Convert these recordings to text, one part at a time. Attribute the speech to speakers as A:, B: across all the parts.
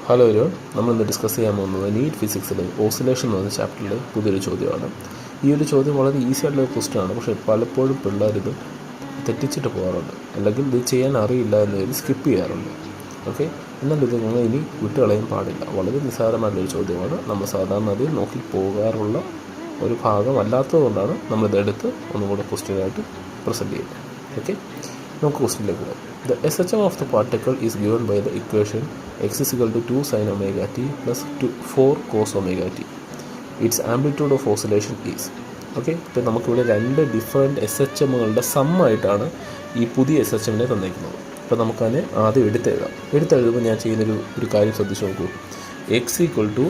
A: Hello everyone, നമ്മളിന്ന് discuss ചെയ്യാൻ പോകുന്നത് നീറ്റ് ഫിസിക്സിൽ ഓസിലേഷൻ എന്ന് പറഞ്ഞ ചാപ്റ്ററിൽ പുതിയൊരു ചോദ്യമാണ്. ഈ ഒരു ചോദ്യം വളരെ ഈസി ആയിട്ടുള്ള ക്വസ്റ്റ്യൻ ആണ്. പക്ഷേ പലപ്പോഴും പിള്ളേരിത് തെറ്റിച്ചിട്ട് പോകാറുണ്ട്, അല്ലെങ്കിൽ ഇത് ചെയ്യാൻ അറിയില്ല എന്നതിൽ സ്കിപ്പ് ചെയ്യാറുണ്ട്. ഓക്കെ, എന്നാൽ ഇത് നിങ്ങൾ ഇനി വിട്ടുകളയാൻ പാടില്ല. വളരെ നിസ്സാരമായിട്ടുള്ളൊരു ചോദ്യമാണ്. നമ്മൾ സാധാരണ അതിൽ നോക്കി പോകാറുള്ള ഒരു ഭാഗമല്ലാത്തതുകൊണ്ടാണ് നമ്മളിതെടുത്ത് ഒന്നും കൂടെ ക്വസ്റ്റ്യനായിട്ട് പ്രസൻറ്റ് ചെയ്യുന്നത്. ഓക്കെ, നമുക്ക് ക്വസ്റ്റ്യനിലേക്ക് പോകാം. The SHM of the particle is given by the equation x is equal to 2 sin omega t plus 4 cos omega t. Its amplitude of oscillation is. Okay, ഇപ്പോൾ നമുക്കിവിടെ രണ്ട് ഡിഫറെൻറ്റ് SHMകളുടെ സമ്മായിട്ടാണ് ഈ പുതിയ SHMനെ തന്നിരിക്കുന്നത്. അപ്പോൾ നമുക്കതിനെ ആദ്യം എടുത്തെഴുതുമ്പോൾ ഞാൻ ചെയ്യുന്നൊരു കാര്യം ശ്രദ്ധിച്ച് നോക്കൂ. X equal to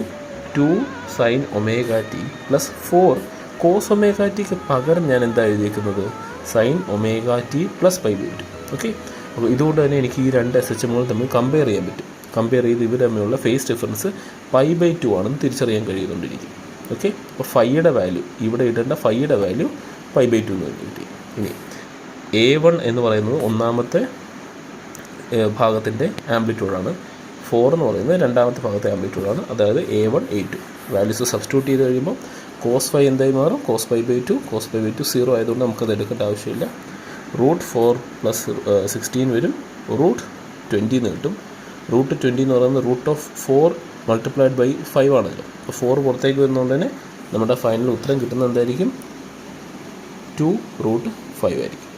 A: 2 sin omega t plus 4 cos omega tക്ക് പകരം ഞാൻ എന്താ എഴുതിയിരിക്കുന്നത്? sin omega t plus pi by 2. Okay, അപ്പോൾ ഇതുകൊണ്ട് തന്നെ എനിക്ക് ഈ രണ്ട് SHMകൾ തമ്മിൽ കമ്പയർ ചെയ്യാൻ പറ്റും. കമ്പയർ ചെയ്ത് ഇവർ തമ്മിലുള്ള ഫേസ് ഡിഫറൻസ് പൈ ബൈ 2 ആണെന്ന് തിരിച്ചറിയാൻ കഴിയുന്നുണ്ടിരിക്കും. ഓക്കെ, അപ്പോൾ ഫൈയുടെ വാല്യൂ, ഇവിടെ ഇടേണ്ട ഫൈയുടെ വാല്യൂ പൈ ബൈ 2 എന്ന് കിട്ടി. ഇനി A1 എന്ന് പറയുന്നത് ഒന്നാമത്തെ ഭാഗത്തിൻ്റെ ആംപ്ലിറ്റ്യൂഡാണ്. 4 എന്ന് പറയുന്നത് രണ്ടാമത്തെ ഭാഗത്തെ ആംപ്ലിറ്റ്യൂഡാണ്. അതായത് A1 A2 വാല്യൂസ് സബ്സ്റ്റിറ്റ്യൂട്ട് ചെയ്ത് കഴിയുമ്പോൾ കോസ് ഫൈ എന്തായി മാറും? Cos pi by 2. Cos pi by 2 0 ആയതുകൊണ്ട് നമുക്കത് എടുക്കേണ്ട ആവശ്യമില്ല. √4 പ്ലസ് 16 വരും. √20 എന്ന് കിട്ടും. √20 എന്ന് പറയുന്നത് √4 മൾട്ടിപ്ലൈഡ് ബൈ 5 ആണല്ലോ. അപ്പോൾ 4 പുറത്തേക്ക് വരുന്നതുകൊണ്ട് തന്നെ നമ്മുടെ ഫൈനൽ ഉത്തരം കിട്ടുന്നത് എന്തായിരിക്കും? 2√5 ആയിരിക്കും.